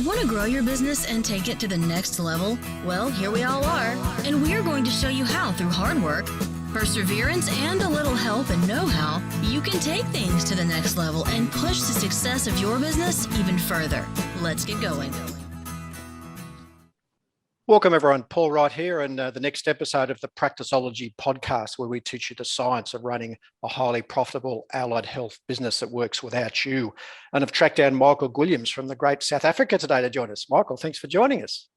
Want to grow your business and take it to the next level? Well, here we all are, and we're going to show you how through hard work, perseverance, and a little help and know-how, you can take things to the next level and push the success of your business even further. Let's get going. Welcome everyone, Paul Wright here, and the next episode of the Practiceology Podcast, where we teach you the science of running a highly profitable allied health business that works without you. And I've tracked down Michael Gwilliams from the great South Africa today to join us. Michael, thanks for joining us.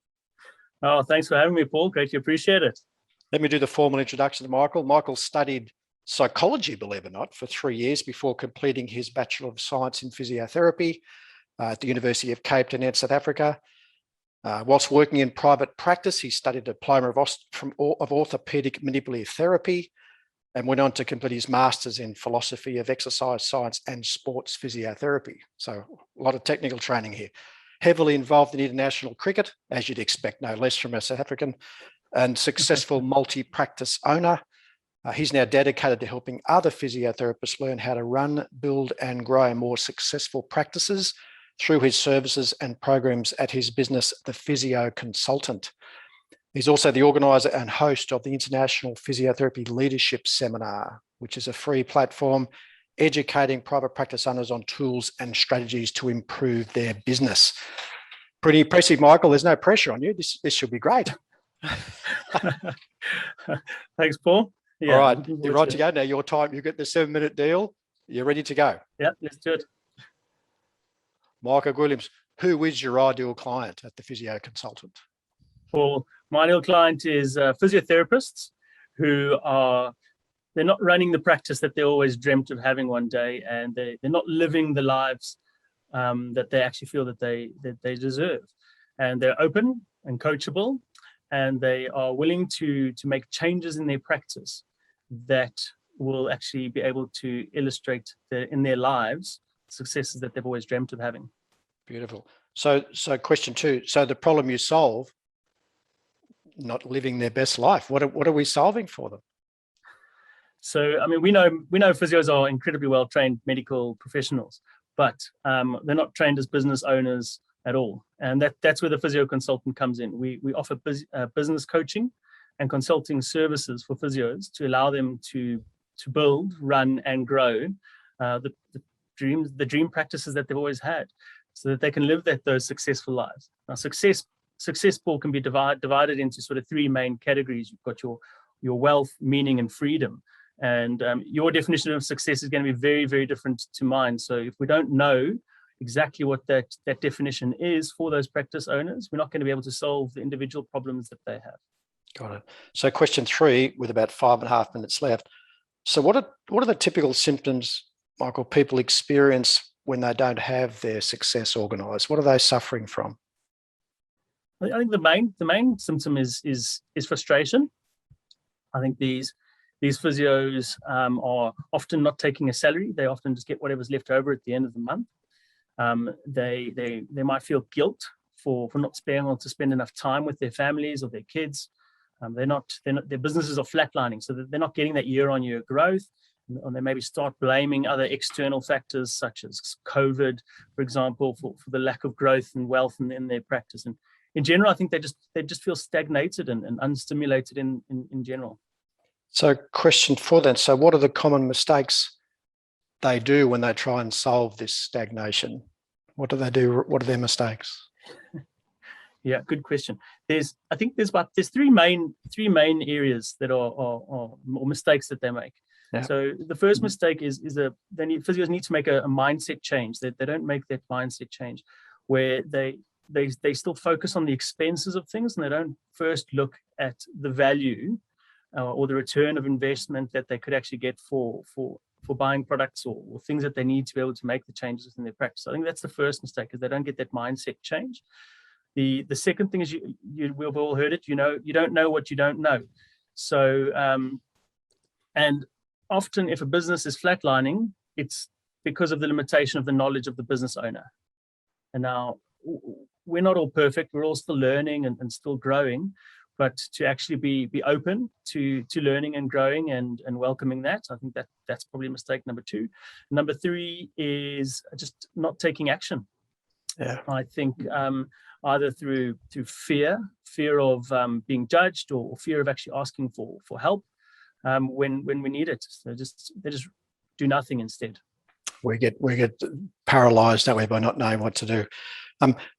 Oh, thanks for having me, Paul. Greatly appreciate it. Let me do the formal introduction to Michael. Michael studied psychology, believe it or not, for 3 years before completing his Bachelor of Science in Physiotherapy at the University of Cape Town in South Africa. Whilst working in private practice, he studied a diploma of orthopedic manipulative therapy and went on to complete his master's in philosophy of exercise science and sports physiotherapy. So a lot of technical training here. Heavily involved in international cricket, as you'd expect, no less from a South African, and successful multi-practice owner. He's now dedicated to helping other physiotherapists learn how to run, build and grow more successful practices through his services and programs at his business, The Physio Consultant. He's also the organiser and host of the International Physiotherapy Leadership Seminar, which is a free platform educating private practice owners on tools and strategies to improve their business. Pretty impressive, Michael. There's no pressure on you. This should be great. Thanks, Paul. Yeah, all right, you're right to go now. Your time, you get the 7-minute deal. You're ready to go. Yeah, let's do it. Michael Gwilliams, who is your ideal client at the Physio Consultant? Well, my ideal client is physiotherapists who they're not running the practice that they always dreamt of having one day, and they're not living the lives that they actually feel that they deserve. And they're open and coachable, and they are willing to make changes in their practice that will actually be able to illustrate in their lives successes that they've always dreamt of having. Beautiful. So question 2. So the problem you solve, not living their best life, what are we solving for them? So, I mean, we know physios are incredibly well-trained medical professionals, but they're not trained as business owners at all. And that's where the physio consultant comes in. We offer business coaching and consulting services for physios to allow them to build, run and grow the dream practices that they've always had, so that they can live those successful lives. Now, success, Paul, can be divided into sort of 3 main categories. You've got your wealth, meaning, and freedom. And your definition of success is going to be very, very different to mine. So if we don't know exactly what that definition is for those practice owners, we're not going to be able to solve the individual problems that they have. Got it. So question 3, with about 5.5 minutes left. So what are the typical symptoms, Michael, people experience when they don't have their success organised? What are they suffering from? I think the main symptom is frustration. I think these physios are often not taking a salary. They often just get whatever's left over at the end of the month. They might feel guilt for not being able to spend enough time with their families or their kids. Their businesses are flatlining, so that they're not getting that year-on-year growth. And they maybe start blaming other external factors such as COVID, for example, for the lack of growth and wealth in their practice. And in general, I think they just feel stagnated and unstimulated in general. So question 4 then. So what are the common mistakes they do when they try and solve this stagnation? What do they do? What are their mistakes? Yeah, good question. There's 3 main areas that are mistakes that they make. Yeah. So the first mistake is physios need to make a mindset change. They don't make that mindset change where they still focus on the expenses of things, and they don't first look at the value or the return of investment that they could actually get for buying products or things that they need to be able to make the changes in their practice. I think that's the first mistake, is they don't get that mindset change. The second thing is we've all heard it. You don't know what you don't know. So and often if a business is flatlining, it's because of the limitation of the knowledge of the business owner. And now we're not all perfect. We're all still learning and still growing, but to actually be open to learning and growing and welcoming that, I think that's probably mistake number 2. Number 3 is just not taking action. Yeah. I think either through fear of being judged, or fear of actually asking for help when we need it. So they just do nothing instead. We get paralyzed, don't we, by not knowing what to do.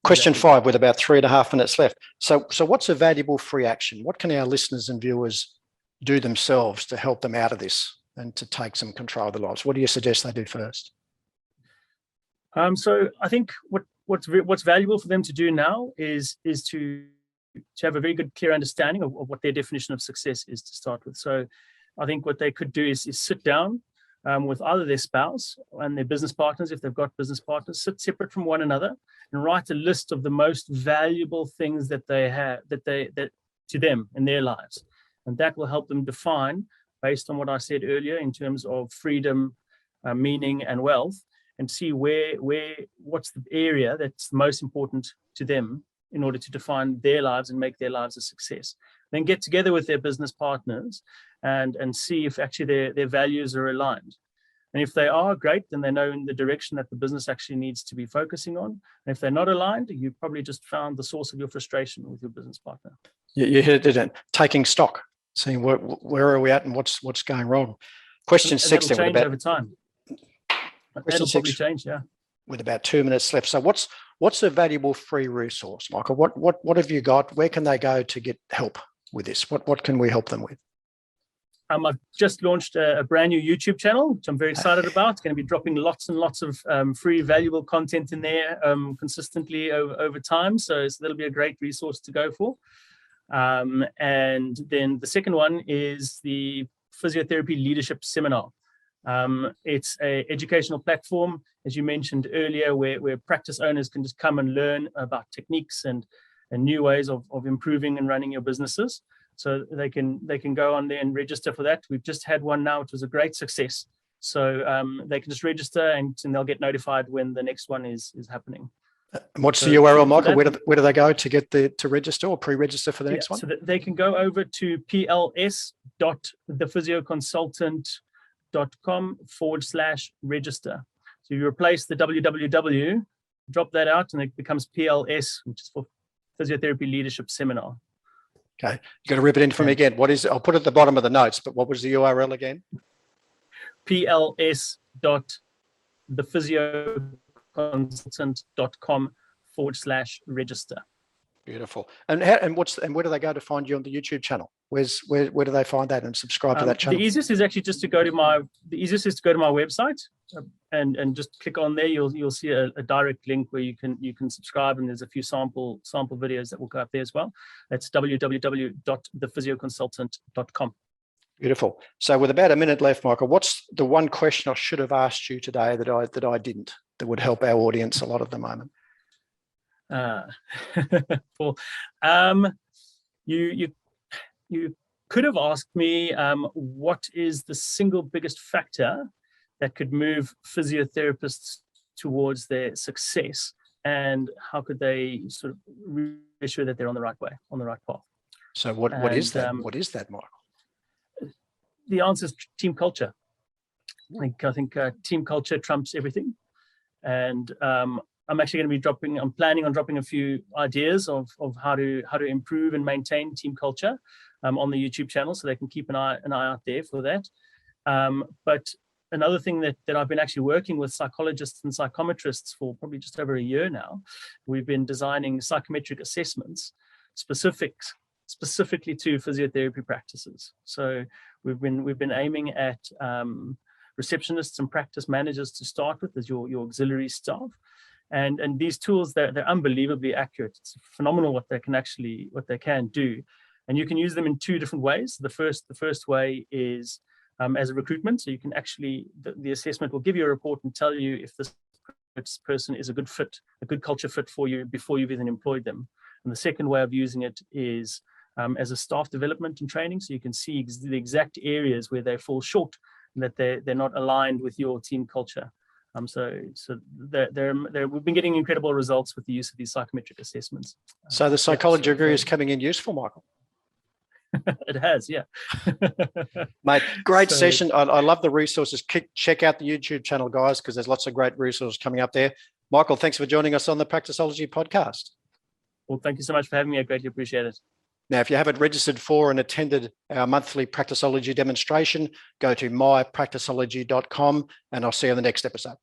Question 5, with about 3.5 minutes left. So what's a valuable free action? What can our listeners and viewers do themselves to help them out of this and to take some control of their lives? What do you suggest they do first? So I think what's valuable for them to do now is to have a very good, clear understanding of what their definition of success is to start with. So I think what they could do is sit down with either their spouse and their business partners, if they've got business partners, sit separate from one another and write a list of the most valuable things that they have, that to them in their lives. And that will help them define, based on what I said earlier, in terms of freedom, meaning, and wealth, and see what's the area that's most important to them in order to define their lives and make their lives a success. Then get together with their business partners and see if actually their values are aligned. And if they are, great, then they know in the direction that the business actually needs to be focusing on. And if they're not aligned, you probably just found the source of your frustration with your business partner. You hit it, taking stock, seeing where are we at and what's going wrong. Question 6 then, change over time. That'll probably change, yeah. With about 2 minutes left. So what's a valuable free resource, Michael? What have you got? Where can they go to get help with this? What can we help them with? I've just launched a brand new YouTube channel, which I'm very excited about. It's going to be dropping lots and lots of free, valuable content in there consistently over time. So that'll be a great resource to go for. And then the second one is the Physiotherapy Leadership Seminar. It's an educational platform, as you mentioned earlier, where practice owners can just come and learn about techniques and new ways of improving and running your businesses. So they can go on there and register for that. We've just had one now, which was a great success. So they can just register and they'll get notified when the next one is happening. And what's the URL, Michael? Where do they go to get to register or pre-register for the next one? So they can go over to pls.thephysioconsultant.com/register. So you replace the www, drop that out, and it becomes PLS, which is for Physiotherapy Leadership Seminar. Okay, you got to rip it in for me again. What is it? I'll put it at the bottom of the notes, but what was the URL again? pls.thephysioconsultant.com/register. Beautiful. And where do they go to find you on the YouTube channel? Where do they find that and subscribe to that channel? The easiest is actually just to go to my website and just click on there. You'll see a direct link where you can subscribe, and there's a few sample videos that will go up there as well. That's www.thephysioconsultant.com. Beautiful. So with about a minute left, Michael, what's the one question I should have asked you today that I didn't, that would help our audience a lot at the moment? Well, you could have asked me what is the single biggest factor that could move physiotherapists towards their success, and how could they sort of reassure that they're on the right way, on the right path. So what is that? What is that, Michael? The answer is team culture. I think team culture trumps everything, and I'm actually going to be I'm planning on dropping a few ideas of how to improve and maintain team culture on the YouTube channel, so they can keep an eye out there for that. But another thing that I've been actually working with psychologists and psychometrists for probably just over a year now, we've been designing psychometric assessments specifically to physiotherapy practices. So we've been aiming at receptionists and practice managers to start with as your auxiliary staff. And these tools, they're unbelievably accurate. It's phenomenal what they can do. And you can use them in two different ways. The first way is as a recruitment. So you can actually, the assessment will give you a report and tell you if this person is a good fit, a good culture fit for you before you've even employed them. And the second way of using it is as a staff development and training. So you can see the exact areas where they fall short and that they're not aligned with your team culture. So we've been getting incredible results with the use of these psychometric assessments. So the psychology degree is coming in useful, Michael. It has, yeah. Mate, great session. I love the resources. Check out the YouTube channel, guys, because there's lots of great resources coming up there. Michael, thanks for joining us on the Practiceology Podcast. Well, thank you so much for having me. I greatly appreciate it. Now, if you haven't registered for and attended our monthly Practiceology demonstration, go to mypracticeology.com and I'll see you on the next episode.